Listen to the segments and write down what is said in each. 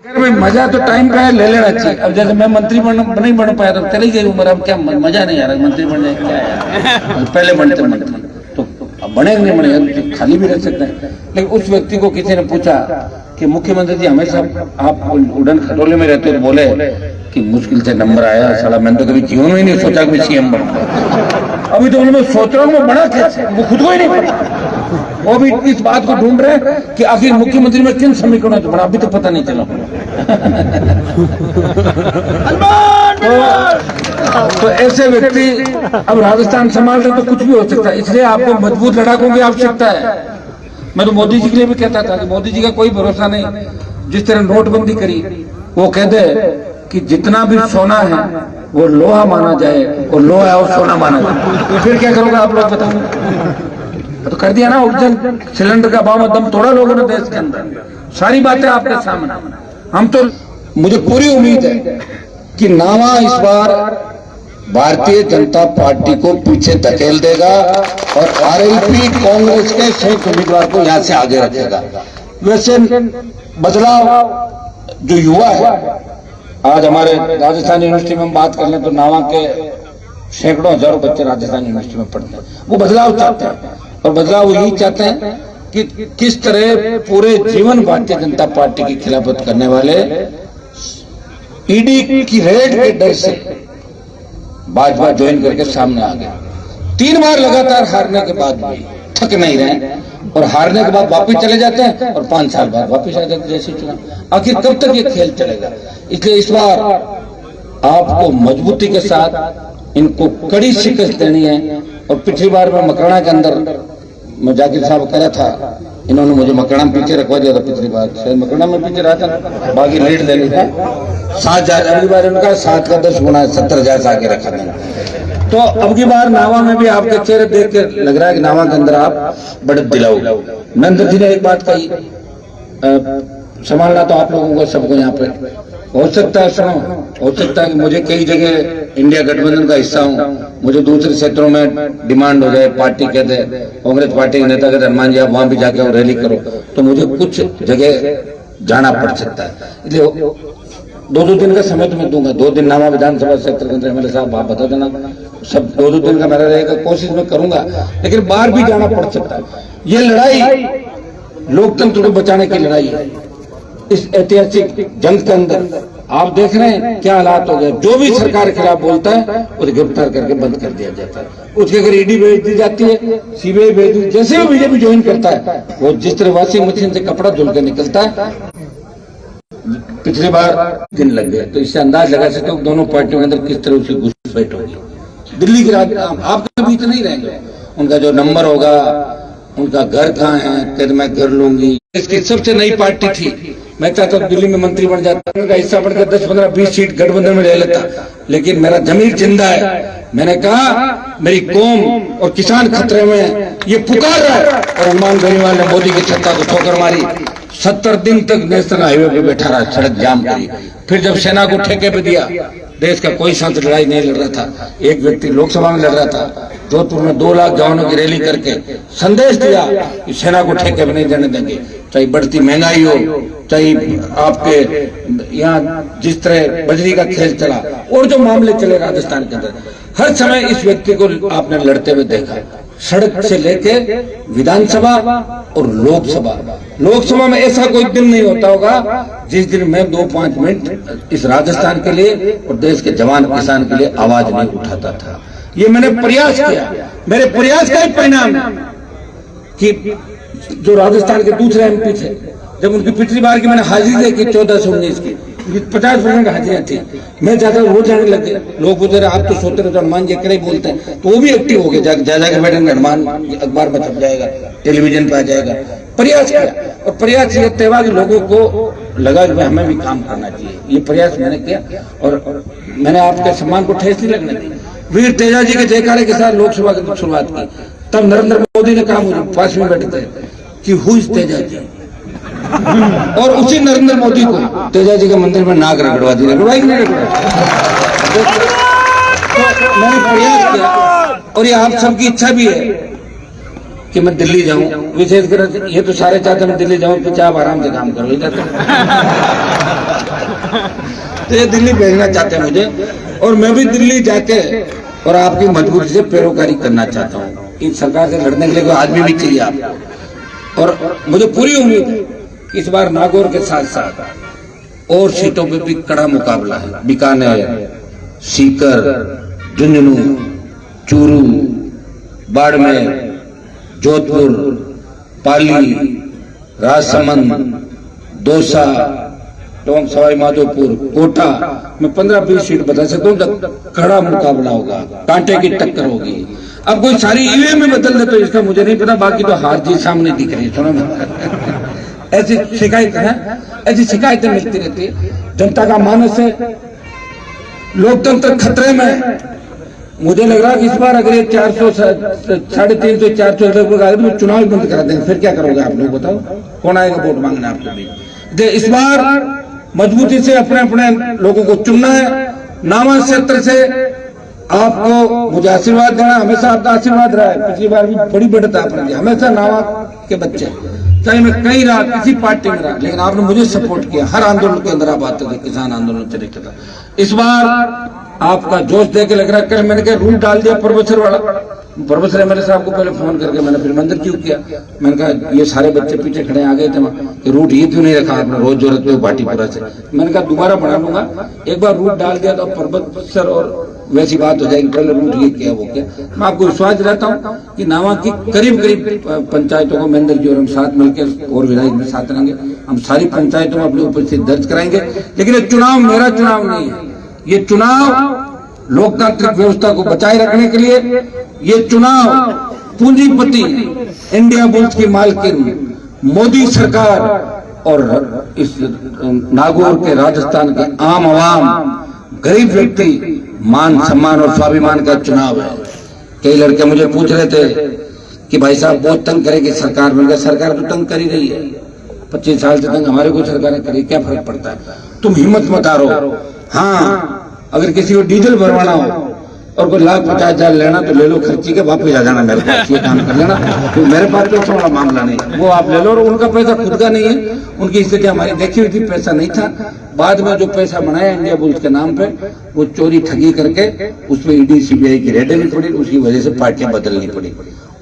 भाई मजा तो टाइम पे है, ले लेना चाहिए। अब जैसे मैं मंत्री नहीं बन पाया तो चली गई उम्र, अब क्या मजा नहीं आ रहा मंत्री बनने, क्या है पहले बनते मंत्री तो अब बने नहीं बने खाली भी रह सकते हैं। लेकिन उस व्यक्ति को किसी ने पूछा कि मुख्यमंत्री जी हमेशा आप उड़न खटोले में रहते हो, तो बोले कि मुश्किल से नंबर आया, साला मैंने तो कभी जीवन में ही नहीं सोचा कि सीएम बनूंगा। अभी तो मैं सोच रहा हूँ मैं बना कैसे, वो खुद को ही नहीं पता। वो भी इस बात को ढूंढ रहे हैं कि आखिर मुख्यमंत्री में किन समीकरणों से बना, अभी तो पता नहीं चला। तो ऐसे व्यक्ति अब राजस्थान संभाल रहे तो कुछ भी हो सकता है, इसलिए आपको मजबूत लड़ाकों की आवश्यकता है। मैं तो मोदी जी के लिए भी कहता था कि मोदी जी का कोई भरोसा नहीं। जिस तरह नोटबंदी करी, वो कहते कि जितना भी सोना है वो लोहा माना जाए और लोहा और सोना माना जाए, फिर क्या करोगे आप लोग बताओ। तो कर दिया ना, ऑक्सीजन सिलेंडर का भाव दम तोड़ा लोगों ने देश के अंदर। सारी बातें आपके सामने। हम तो, मुझे पूरी उम्मीद है कि नावा इस बार भारतीय जनता पार्टी को पीछे धकेल देगा और आरएलपी कांग्रेस के संयुक्त उम्मीदवार को यहां से आगे रखेगा। वैसे बदलाव जो युवा है, आज हमारे राजस्थान यूनिवर्सिटी में हम बात कर लें तो नावा के सैकड़ों हजारों बच्चे राजस्थान यूनिवर्सिटी में पढ़ते हैं। वो बदलाव चाहते हैं और बदलाव यही चाहते हैं कि किस तरह पूरे जीवन भारतीय जनता पार्टी की खिलाफत करने वाले ईडी की रेड के डर से भाजपा ज्वाइन करके सामने आ गया। 3 बार लगातार हारने के बाद भी थक नहीं रहे और हारने के बाद वापस चले जाते हैं और 5 साल बाद वापस आ जाते जैसे चुनाव। आखिर कब तक ये खेल चलेगा? इसलिए इस बार आपको मजबूती के साथ इनको कड़ी शिकस्त देनी है। और पिछली बार मैं मकराना के अंदर, मैं जाकिर साहब कह रहा था, इन्होंने मुझे मकराना में पीछे रखवा दिया था पिछली बार, शायद मकराना में पीछे रहा था, बाकी लीड ले ली था 7,000। अगली बार इनका 7 का 10 गुना 70,000 से आगे रखा देना। तो अब की बार नावा में भी आपके चेहरे देख के लग रहा है कि नावा के अंदर आप बढ़त दिलाओगे। नरेंद्र जी ने एक बात कही, संभालना तो आप लोगों को सबको यहाँ पे हो सकता है, सुनो, हो सकता है कि मुझे कई जगह इंडिया गठबंधन का हिस्सा हूँ, मुझे दूसरे क्षेत्रों में डिमांड हो जाए, पार्टी कह दे, कांग्रेस पार्टी के नेता कहते हनुमान जी आप वहां भी जाके रैली करो, तो मुझे कुछ जगह जाना पड़ सकता है। इसलिए 2-2 दिन का समय तो मैं दूंगा। 2 दिन नावा विधानसभा क्षेत्र के अंदर एमएलए साहब आप बता देना, सब 2-2 दिन का मेरा रहेगा, कोशिश मैं करूंगा, लेकिन बाहर भी जाना पड़ सकता है। ये लड़ाई लोकतंत्र को बचाने की लड़ाई है। इस ऐतिहासिक जंग के अंदर आप देख रहे हैं क्या हालात हो गए। जो भी सरकार के खिलाफ बोलता है उसे गिरफ्तार करके बंद कर दिया जाता है, उसके अगर ईडी भेज दी जाती है, सीबीआई भेज दी, जैसे वो बीजेपी ज्वाइन करता है वो जिस तरह वॉशिंग मशीन से कपड़ा धुल के निकलता है, पिछली बार दिन लग गए। तो इससे अंदाज लगा सकते हो दोनों पार्टियों के अंदर किस तरह उसकी घुसपैठ होगी। दिल्ली के राजनीति आप कभी तो नहीं रहेंगे, उनका जो नंबर होगा, उनका घर कहाँ है, कहते मैं घर लूंगी। इसकी सबसे नई पार्टी थी, मैं चाहता हूँ दिल्ली में मंत्री बन जाता, उनका हिस्सा बढ़कर 10, 15, 20 सीट गठबंधन में ले लेता, लेकिन मेरा जमीर जिंदा है। मैंने कहा मेरी कौम और किसान खतरे में, ये पुकार रहा है। और हनुमान बेनीवाल ने मोदी की सत्ता को ठोकर मारी, 70 दिन तक नेशनल हाईवे पे बैठा रहा, सड़क जाम करी। फिर जब सेना को ठेके पे दिया, देश का कोई सांसद लड़ाई नहीं लड़ रहा था, एक व्यक्ति लोकसभा में लड़ रहा था, जोधपुर में 2 लाख जवानों की रैली करके संदेश दिया कि सेना को ठेके पे नहीं देने देंगे, चाहे बढ़ती महंगाई हो, चाहे आपके यहाँ जिस तरह बजरी का खेल चला और जो मामले चले राजस्थान के अंदर, हर समय इस व्यक्ति को आपने लड़ते हुए देखा, सड़क से लेके विधानसभा और लोकसभा। लोकसभा में ऐसा कोई दिन नहीं होता होगा जिस दिन मैं 2-5 मिनट इस राजस्थान के लिए और देश के जवान किसान के लिए आवाज नहीं उठाता था। ये मैंने प्रयास किया, मेरे प्रयास का ही परिणाम है कि जो राजस्थान के दूसरे एमपी थे, जब उनकी पिछली बार की मैंने हाजिरी देखी 14 से 19 की, 50% हाजिरियां थी, मैं ज्यादा रोज जाने लग गया। लोग बोलते रहे आप तो सोते रहे हनुमान जी अकेले बोलते हैं, तो वो भी एक्टिव हो गए, जाके बैठेंगे, हनुमान अखबार में छप जाएगा, टेलीविजन पे आ जाएगा। प्रयास किया और प्रयास ये तय कि लोगों को लगा कि हमें भी काम करना चाहिए। ये प्रयास मैंने किया और मैंने आपके सम्मान को ठेस नहीं लगने दी। वीर तेजा जी के जयकारे के साथ लोकसभा की शुरुआत की, तब नरेंद्र मोदी ने कहा मुझे पास में बैठे थे कि हु इज तेजा जी, और उसी नरेंद्र मोदी को तेजा जी के मंदिर में नाक रगड़वा दी, रगड़वाई नहीं रगड़वाई। तो मैंने प्रयास किया और ये आप सबकी इच्छा भी है कि मैं दिल्ली जाऊं, विशेषकर ये तो सारे चाहते हैं मैं दिल्ली जाऊं, तो आप आराम से काम करो। तो ये दिल्ली भेजना चाहते हैं मुझे, और मैं भी दिल्ली जाके और आपकी मजबूती से पैरोकारी करना चाहता हूँ। इस सरकार से लड़ने के लिए कोई आदमी भी चाहिए आप, और मुझे पूरी उम्मीद है कि इस बार नागौर के साथ साथ और सीटों पे भी कड़ा मुकाबला है। बीकानेर, सीकर, झुंझुनू, चूरू, बाड़मेर, जोधपुर, पाली, राजसमंद, दौसा, टोंक, सवाई माधोपुर, कोटा में 15-20 सीट बता सकता हूँ। कड़ा मुकाबला होगा, कांटे की टक्कर होगी। अब कोई सारी ईवीएम में बदल दे तो इसका मुझे नहीं पता, बाकी तो हार जीत सामने दिख रही है। सुनो ऐसी शिकायत है, ऐसी शिकायतें मिलती रहती है। जनता का मानस है, लोकतंत्र खतरे में। मुझे लग रहा है कि इस बार अगर ये 400 350 400 लोग आए तो चुनाव बंद करा देंगे, फिर क्या करोगे आप लोग बताओ? कौन आएगा वोट मांगने आपके बीच? इस बार मजबूती से अपने अपने लोगों को चुनना है। नामा क्षेत्र से आपको मुझे आशीर्वाद देना, हमेशा आपका आशीर्वाद रहा है। पिछली बार भी बड़ी बढ़त आपने दी, हमेशा नामा के बच्चे, चाहे मैं कहीं रहा, किसी पार्टी में रहा, लेकिन आपने मुझे सपोर्ट किया। हर आंदोलन के अंदर आप आते थे, किसान आंदोलन से देखता था। इस बार आपका जोश देख के लग रहा है। कल मैंने क्या रूट डाल दिया प्रोफेसर वाला। प्रोफेसर मेरे साहब को पहले फोन करके मैंने फिर मंदिर क्यों किया, मैंने कहा ये सारे बच्चे पीछे खड़े आ गए थे कि रूट ये क्यों नहीं रखा आपने, रोज जो रखते हो भाटीपुरा से। मैंने कहा दोबारा बना लूंगा, एक बार रूट डाल दिया तो प्रोफेसर और वैसी बात हो जाएगी। पहले रूट ये किया वो किया। मैं आपको विश्वास दिलाता हूँ कि नावा की करीब करीब पंचायतों को महेंद्र जी और हम साथ मिलकर और विधायक भी साथ रहेंगे, हम सारी पंचायतों में अपनी उपस्थिति दर्ज कराएंगे। लेकिन ये चुनाव मेरा चुनाव नहीं है, ये चुनाव लोकतांत्रिक व्यवस्था को बचाए रखने के लिए, ये चुनाव पूंजीपति इंडिया बुल्स की मालकिन मोदी सरकार और इस नागौर के राजस्थान के आम आवाम गरीब व्यक्ति मान सम्मान और स्वाभिमान का चुनाव है। कई लड़के मुझे पूछ रहे थे कि भाई साहब बहुत तंग करेगी सरकार, मिलकर सरकार तो तंग कर ही रही है। 25 साल से तंग हमारे को सरकारें करी, क्या फर्क पड़ता है? तुम हिम्मत मत हारो। हाँ, अगर किसी को डीजल भरवाना हो और कोई 1,50,000 लेना तो ले लो, खर्ची के वापस आ जाना मेरे पास, ये काम कर लेना। तो मेरे पास तो थोड़ा मामला नहीं, वो आप ले लो। और उनका पैसा खुद का नहीं है, उनकी स्थिति हमारी देखी हुई थी, पैसा नहीं था। बाद में जो पैसा बनाया इंडिया बुल्स के नाम पे, वो चोरी ठगी करके उसमें ईडी सीबीआई की रेडें भी पड़ी, उसकी वजह से पार्टियां बदलनी पड़ी।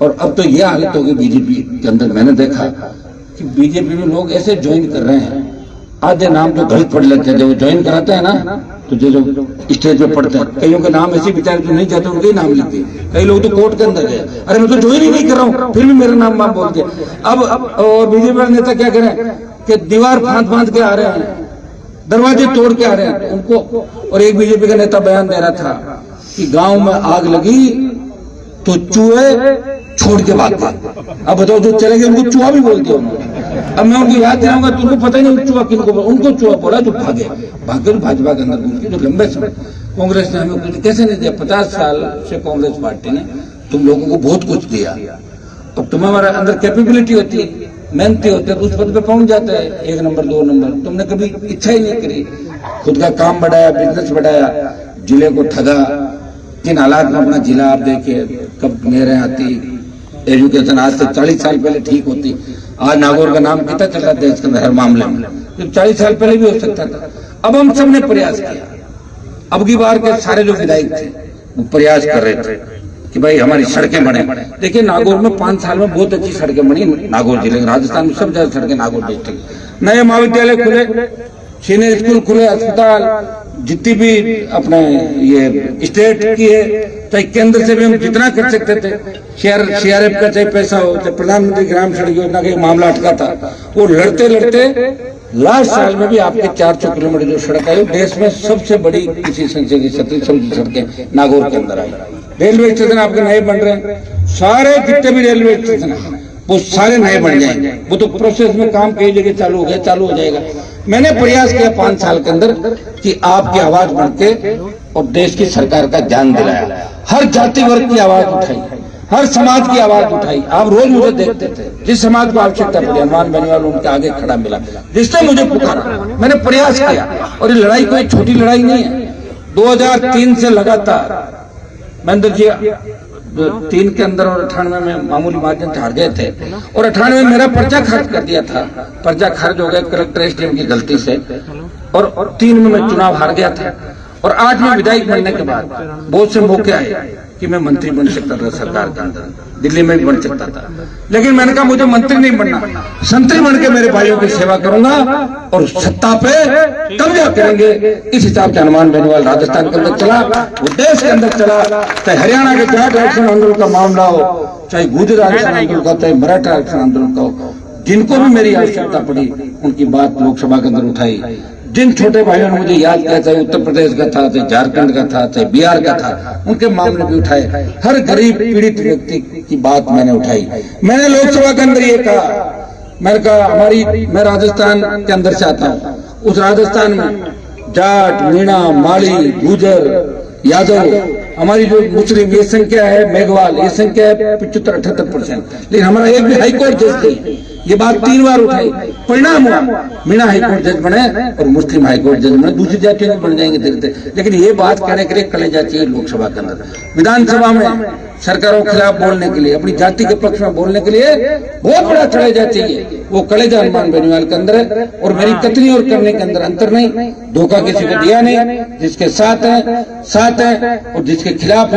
और अब तो यह हालत होगी बीजेपी के अंदर। मैंने देखा कि बीजेपी में लोग ऐसे ज्वाइन कर रहे हैं, आधे नाम जो गलत पढ़ लेते हैं, जब ज्वाइन कराते हैं ना तो जो स्टेज पे पढ़ते हैं, कईयों के नाम ऐसे बेचारे जो नहीं जाते उनके नाम लिखते हैं। कई लोग तो कोर्ट के अंदर गए, अरे मैं तो ज्वाइन ही नहीं कर रहा हूँ, फिर भी मेरा नाम आप बोलते हैं। अब और बीजेपी नेता क्या करें कि दीवार फांद के आ रहे हैं, दरवाजे तोड़ के आ रहे हैं उनको। और एक बीजेपी का नेता बयान दे रहा था कि गांव में आग लगी तो चूहे छोड़ के भाग गए। अब बताओ, जो चले गए उनको चूहा भी बोल दिया उन्होंने। अब मैं उनको याद दिलाऊंगा तो उनको पता ही नहीं चूहा किनको बोला, उनको चूहा बोला जो भागे तो भाजपा के अंदर उनकी जो लंबे समय कांग्रेस ने हमें कुछ कैसे नहीं दिया। 50 साल से कांग्रेस पार्टी ने तुम लोगों को बहुत कुछ दिया। अब तुम्हारे अंदर कैपेबिलिटी होती है, मेहनती होते हैं, तो उस पद पे पहुंच जाता है 1 नंबर 2 नंबर। तुमने कभी इच्छा ही नहीं करी, खुद का काम बढ़ाया, बिजनेस बढ़ाया, जिले को ठगा। किन हालात में अपना जिला आप देखिए, कब नहरें आती, एजुकेशन आज से 40 साल पहले ठीक होती। आज नागौर का नाम कितना चल रहा है देश के अंदर हर मामले में, तो 40 साल पहले भी हो सकता था। अब हम सब ने प्रयास किया। अब की बार के सारे जो विधायक थे वो प्रयास कर रहे थे कि भाई हमारी सड़कें बने। देखिए नागौर में 5 साल में बहुत अच्छी सड़कें बनी। नागौर जिले राजस्थान में सबसे ज्यादा सड़कें नागौर डिस्ट्रिक्ट। नए महाविद्यालय खुले, सीनियर स्कूल खुले, अस्पताल, जितनी भी अपने ये स्टेट की है, चाहे केंद्र से भी हम जितना कर सकते थे, सीआरएफ का चाहे पैसा हो, चाहे प्रधानमंत्री ग्राम सड़क योजना का मामला अटका था, वो लड़ते लड़ते लास्ट साल में भी आपके 400 किलोमीटर जो सड़क आई, देश में सबसे बड़ी किसी संसदीय क्षेत्र सबसे सड़कें नागौर के अंदर आई। रेलवे स्टेशन आपके नए बन रहे हैं, सारे जितने भी रेलवे स्टेशन वो सारे नए बन जाएंगे। वो तो प्रोसेस में काम कई जगह चालू हो गया, चालू हो जाएगा। मैंने प्रयास किया 5 साल के अंदर कि आपकी आवाज बढ़ के और देश की सरकार का ध्यान दिलाया। हर जाति वर्ग की आवाज उठाई, हर समाज की आवाज उठाई। आप रोज मुझे देखते थे, जिस समाज को आवश्यकता पड़ी, हनुमान बेनीवाल उनके आगे खड़ा मिला, जिसने मुझे पुकारा, मैंने प्रयास किया। और ये लड़ाई कोई छोटी लड़ाई नहीं है। 2003 से लगातार महेंद्र जी 3 के अंदर और 98 में मामूली माध्यम से हार गए थे, और 98 में मेरा पर्चा खारिज कर दिया था। पर्चा खारिज हो गया कलेक्टर एसडीएम की गलती से। और 3 में मैं चुनाव हार गया था। और आज मैं विधायक बनने के बाद बहुत से मौके आए कि मैं मंत्री बन सकता था सरकार के अंदर, दिल्ली में भी बन सकता था, लेकिन मैंने कहा मुझे मंत्री नहीं बनना, संतरी बन के मेरे भाइयों की सेवा करूंगा और सत्ता पे कब्जा करेंगे। इस हिसाब से हनुमान बेनीवाल राजस्थान के अंदर चला, वो देश के अंदर चला, चाहे हरियाणा के जाट आरक्षण आंदोलन का मामला हो, चाहे गुर्जर आरक्षण आंदोलन का, चाहे मराठा आरक्षण आंदोलन का हो, जिनको भी मेरी आवश्यकता पड़ी उनकी बात लोकसभा के अंदर उठाई। जिन छोटे भाइयों ने मुझे याद किया, चाहे उत्तर प्रदेश का था, चाहे झारखंड का था, चाहे बिहार का था, उनके मामले भी उठाए। हर गरीब पीड़ित व्यक्ति की बात मैंने उठाई। मैंने लोकसभा के अंदर ये कहा, मैंने कहा मैं राजस्थान के अंदर से आता हूँ, उस राजस्थान में जाट, मीणा, माली, गुजर, यादव, हमारी जो मुस्लिम ये संख्या है, मेघवाल ये संख्या है 75-78%, लेकिन हमारा एक भी हाईकोर्ट जज नहीं। ये बात 3 बार उठाई, परिणाम हुआ मीणा हाईकोर्ट जज बने और मुस्लिम हाईकोर्ट जज बने, दूसरी जातियों में बन जाएंगे धीरे धीरे। लेकिन ये बात कहने के लिए कलेजा चाहिए लोकसभा के अंदर, विधानसभा में सरकारों के खिलाफ बोलने के लिए, अपनी जाति के पक्ष में बोलने के लिए बहुत बड़ा कलेजा चाहिए। वो कलेजा हनुमान बेनीवाल के अंदर है और मेरी कतनी और करने के अंदर अंतर नहीं। धोखा किसी को दिया नहीं, जिसके साथ है और जिसके खिलाफ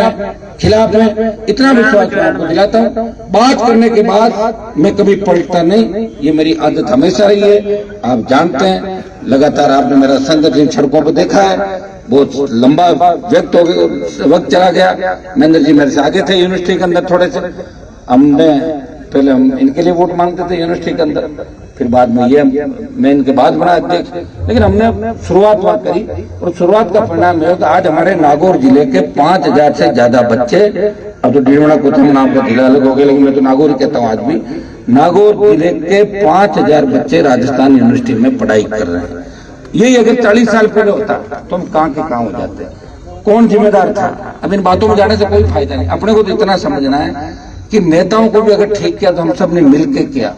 है, इतना विश्वास मैं आपको दिलाता हूँ। बात करने के बाद मैं कभी पलटता नहीं, ये मेरी आदत हमेशा रही है। आप जानते हैं, लगातार आपने मेरा संघर्ष सड़कों पर देखा है, बहुत लंबा वक्त चला गया। महेंद्र जी मेरे से आगे थे यूनिवर्सिटी के अंदर थोड़े से, पहले हम इनके लिए वोट मांगते थे यूनिवर्सिटी के अंदर, फिर बाद में ये मैं इनके बाद बना अध्यक्ष, लेकिन हमने शुरुआत करी और शुरुआत का परिणाम यह होता। आज हमारे नागौर जिले के 5000 से ज्यादा बच्चे, अब तो डीडवाना कोथम नाम का जिला अलग हो गया, लेकिन मैं तो नागौर ही कहता हूँ आज भी, नागौर जिले के 5000 बच्चे राजस्थान यूनिवर्सिटी में पढ़ाई कर रहे हैं। यही अगर 40 साल पहले होता तो हम कहाँ के कहाँ हो जाते। कौन जिम्मेदार था? अब इन बातों में जाने से कोई फायदा नहीं। अपने को तो इतना समझना है कि नेताओं को भी अगर ठीक किया तो हम सब ने मिलकर किया।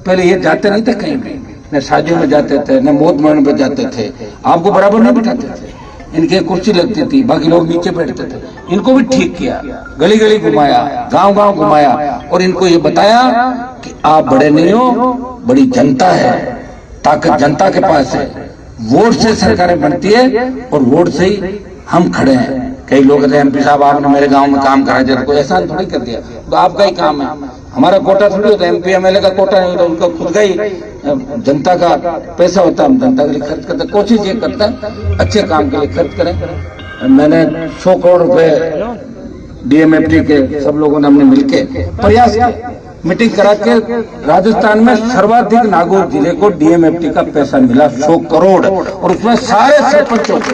पहले ये जाते नहीं थे कहीं भी, न शादियों में जाते थे, न मौत मरण पर जाते थे, आपको बराबर नहीं बिठाते थे, इनके कुर्सी लगती थी, बाकी लोग नीचे बैठते थे। इनको भी ठीक किया, गली गली घुमाया, गांव गांव घुमाया और इनको ये बताया कि आप बड़े नहीं हो, बड़ी जनता है, ताकत जनता के पास है, वोट से सरकारें बनती है और वोट से ही हम खड़े हैं। कई लोग कहते हैं एमपी साहब आपने मेरे गांव में काम करा दिया, कोई एहसान थोड़ी कर दिया, तो आपका ही काम है, हमारा कोटा थोड़ी होता है, एमपी एमएलए का कोटा नहीं होता, उनका खुद का ही जनता का पैसा होता है, हम जनता के लिए खर्च करते हैं। कोशिश ये करता है अच्छे काम के लिए खर्च करें। मैंने 100 करोड़ रुपए डीएमएफटी के सब लोगों ने हमने मिलके प्रयास किया, मीटिंग करा के राजस्थान में सर्वाधिक नागौर जिले को डीएमएफटी का पैसा मिला 100 करोड़, और उसमें सारे सरपंचों को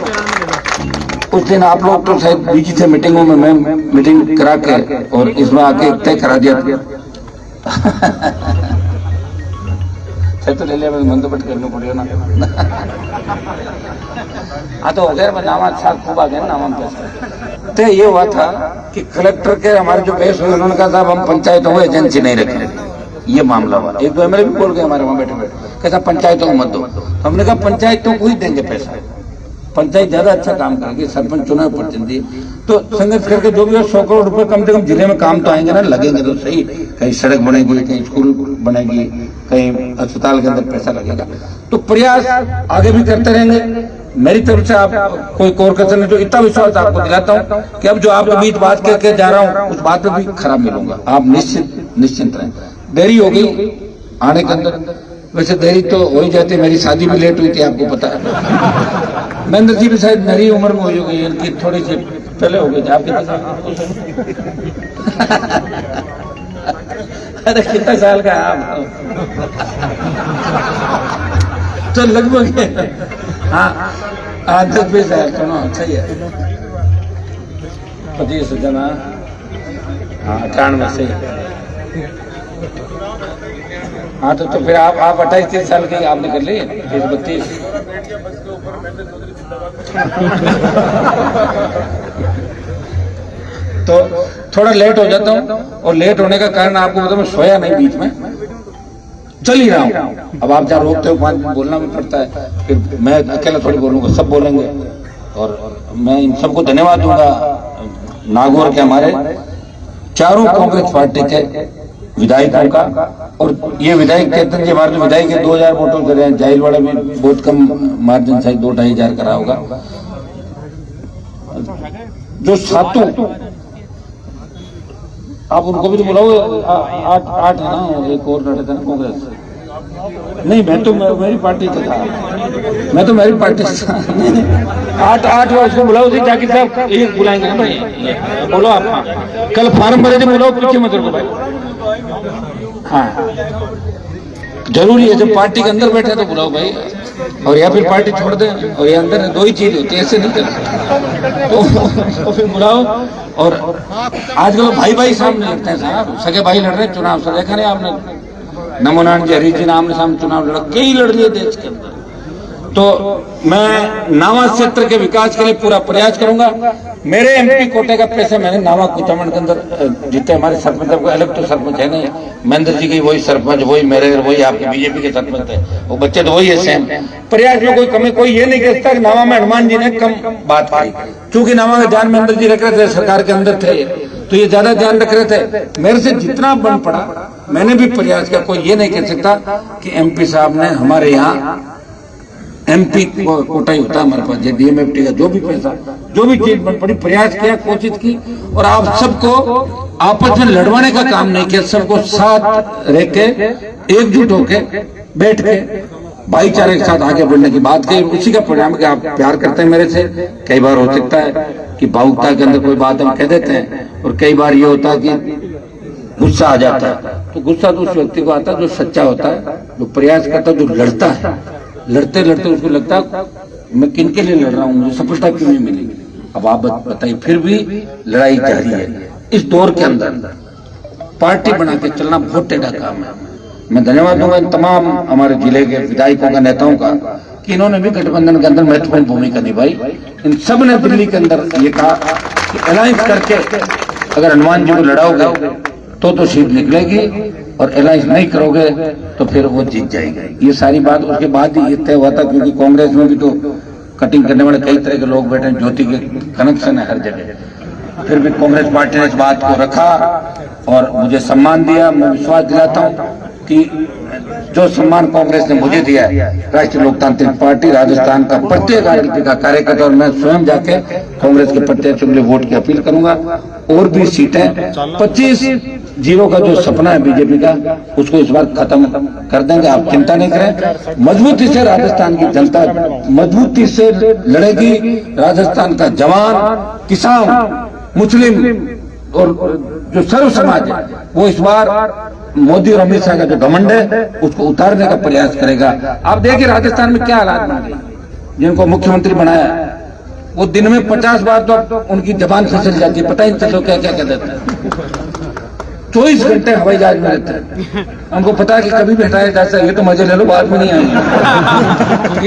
उस दिन आप लोग तो शायद बिजी थे मीटिंगों में, मैं मीटिंग करा के और इसमें आके तय करा दिया तो ले लिया, मन तो बट करना पड़ेगा ना। हाँ तो अगर मैं नामा साल खूब आ गया नामा पैसा। तो ये हुआ था कि कलेक्टर के हमारे जो पेश हुए उन्होंने कहा साहब हम पंचायतों को एजेंसी नहीं रखेंगे, ये मामला हुआ। एक दो एमएलए भी बोल गए हमारे वहां बैठे बैठे, कैसा पंचायतों को मत दो, तो हमने कहा पंचायतों को ही देंगे पैसा, पंचायत ज्यादा अच्छा काम करेगी, सरपंच चुनाव प्रतिनिधि तो संघर्ष करके जो भी 100 करोड़ रुपए कम से कम जिले में काम तो आएंगे ना, लगेंगे तो सही, कहीं सड़क बनेगी, कहीं स्कूल बनेगी, कहीं अस्पताल के अंदर पैसा लगेगा। तो प्रयास आगे भी करते रहेंगे। मेरी तरफ से आप कोई कोर कसर नहीं, तो इतना विश्वास आपको दिलाता हूँ कि अब जो आपके बीच बात करके जा रहा हूँ उस बात में भी खराब मिलूंगा, आप निश्चिंत रहें। देरी हो गई आने के अंदर, वैसे देरी तो हो ही जाती, मेरी शादी भी लेट हुई थी आपको पता है। महेंद्र जी भी शायद मेरी उम्र में हो गई, इनकी थोड़ी सी पहले हो गई थी आपके। अरे कितना साल का आप तो लगभग हाँ 10-20 साल, सुनो अच्छा ही है, 25 जना, हाँ 98 से। हाँ तो फिर आप 28-30 साल के आपने कर ली, 30-32। तो थोड़ा लेट हो जाता हूँ, और लेट होने का कारण आपको मतलब मैं सोया नहीं, बीच में चल ही रहा हूँ। अब आप जहाँ रोकते हो 5 मिनट बोलना भी पड़ता है, फिर मैं अकेला थोड़ी बोलूंगा, सब बोलेंगे। और मैं इन सबको धन्यवाद दूंगा, नागौर के हमारे चारों कांग्रेस पार्टी के विधायकों का, और ये विधायक कहते हैं कि हमारे जो विधायक है 2000 वोटों कर रहे हैं, जाहिल वाला भी बहुत कम मार्जिन शायद 2-2.5 करा होगा। जो सातों आप उनको भी तो बुलाओ, 8 है ना, एक और लड़े थे ना कांग्रेस। नहीं मैं तो मेरी पार्टी का था, मैं तो मेरी पार्टी से था। 8 उसको बुलाओ जी, जाकिर साहब एक बुलाएंगे ना भाई, बोलो आप। हाँ कल फार्म भरे थे, बुलाओ पीछे मत रखो भाई। हाँ जरूरी है, जब पार्टी के अंदर बैठे तो बुलाओ भाई, और या फिर पार्टी छोड़ दे, और ये अंदर 2 ही चीज होती है, ऐसे नहीं चलता। तो फिर बुलाओ। और आजकल भाई सामने लड़ते हैं साहब, सगे भाई लड़ रहे हैं चुनाव से, देखा नहीं आपने? नमोनारायण जी, हरीश जी आमने सामने चुनाव लड़ा, कई लड़ लिए देश के अंदर। तो मैं नावा क्षेत्र के विकास के लिए पूरा प्रयास करूंगा। मेरे एमपी कोटे का पैसा मैंने नावा कुचामन के अंदर जितने हमारे सरपंच, को अलग तो सरपंच है नहीं, महेंद्र जी की वही सरपंच, वही मेरे, वही आपके बीजेपी के सरपंच है, वो बच्चे तो वही है सेम। प्रयास में कोई कमी, कोई ये नहीं कह सकता कि नावा में हनुमान जी ने कम बात की, क्योंकि नावा का ध्यान महेंद्र जी रख रहे थे, सरकार के अंदर थे तो ये ज्यादा ध्यान रख रहे थे। मेरे से जितना बन पड़ा मैंने भी प्रयास किया। कोई ये नहीं कह सकता कि एमपी साहब ने, हमारे यहाँ एमपी कोटा ही होता है हमारे पास, डीएमएफटी का जो भी पैसा, जो भी चीज बन पड़ी, प्रयास किया, कोशिश की। और आप सबको आपस में लड़वाने का काम नहीं किया, सबको साथ रह के एकजुट होके बैठ के भाईचारे के साथ आगे बढ़ने की बात की। उसी का परिणाम कि आप प्यार करते हैं मेरे से। कई बार हो सकता है कि भावुकता के अंदर कोई बात हम कह देते हैं, और कई बार ये होता है कि गुस्सा आ जाता है। तो गुस्सा तो उस व्यक्ति को आता है जो सच्चा होता है, जो प्रयास करता है, जो लड़ता है। लड़ते लड़ते उसको लगता है मैं किनके लिए लड़ रहा हूँ, मुझे सफलता क्यों नहीं मिली। अब आप बताइए, फिर भी लड़ाई जारी है। इस दौर के अंदर पार्टी बना के चलना बहुत टेढ़ा काम है। मैं धन्यवाद दूंगा इन तमाम हमारे जिले के विधायकों का, नेताओं का, कि इन्होंने भी गठबंधन के अंदर महत्वपूर्ण भूमिका निभाई। इन सब ने दिल्ली के अंदर ये कहा कि अलायंस करके अगर हनुमान जी को लड़ाओगे तो सीट निकलेगी, और अलायंस नहीं करोगे तो फिर वो जीत जाएगी। ये सारी बात उसके बाद ही ये तय हुआ था, क्योंकि कांग्रेस में भी तो कटिंग करने वाले कई तरह के लोग बैठे हैं, ज्योति के कनेक्शन है हर जगह। फिर भी कांग्रेस पार्टी ने इस बात को रखा और मुझे सम्मान दिया। मैं विश्वास दिलाता हूँ कि जो सम्मान कांग्रेस ने मुझे दिया है, राष्ट्रीय लोकतांत्रिक पार्टी राजस्थान का प्रत्येक राजनीति का कार्यकर्ता, और मैं स्वयं जाके कांग्रेस के प्रत्याशियों के लिए वोट की अपील करूंगा। और भी सीटें 25-0 का जो सपना है बीजेपी का, उसको इस बार खत्म कर देंगे, आप चिंता नहीं करें। मजबूती से राजस्थान की जनता मजबूती से लड़ेगी। राजस्थान का जवान, किसान, मुस्लिम और जो सर्व समाज है, वो इस बार मोदी और अमित शाह का जो घमंड है उसको उतारने का प्रयास करेगा। आप देखिए राजस्थान में क्या हालात बन गए, जिनको मुख्यमंत्री बनाया वो दिन में 50 बार तो उनकी जबान फिसल जाती है, पता ही नहीं चलता क्या क्या कह देते हैं। 24 घंटे हवाई जहाज में रहते हैं, हमको पता है कि कभी भी हटाया जा सकता है। ये तो मजे ले लो, बाद में नहीं आएंगे।